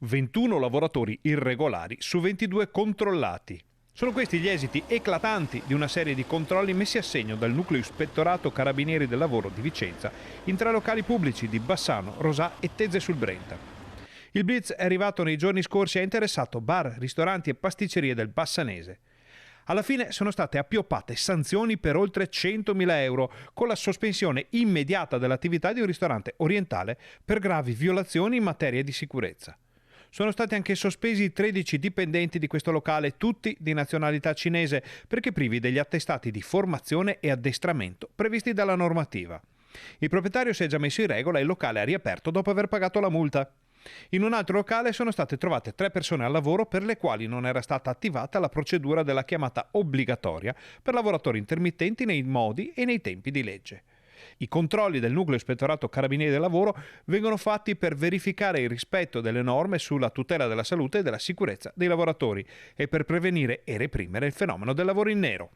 21 lavoratori irregolari su 22 controllati. Sono questi gli esiti eclatanti di una serie di controlli messi a segno dal Nucleo Ispettorato Carabinieri del Lavoro di Vicenza in 3 locali pubblici di Bassano, Rosà e Tezze sul Brenta. Il blitz è arrivato nei giorni scorsi e ha interessato bar, ristoranti e pasticcerie del Bassanese. Alla fine sono state appioppate sanzioni per oltre 100.000 euro, con la sospensione immediata dell'attività di un ristorante orientale per gravi violazioni in materia di sicurezza. Sono stati anche sospesi 13 dipendenti di questo locale, tutti di nazionalità cinese, perché privi degli attestati di formazione e addestramento previsti dalla normativa. Il proprietario si è già messo in regola e il locale ha riaperto dopo aver pagato la multa. In un altro locale sono state trovate 3 persone al lavoro per le quali non era stata attivata la procedura della chiamata obbligatoria per lavoratori intermittenti nei modi e nei tempi di legge. I controlli del Nucleo Ispettorato Carabinieri del Lavoro vengono fatti per verificare il rispetto delle norme sulla tutela della salute e della sicurezza dei lavoratori e per prevenire e reprimere il fenomeno del lavoro in nero.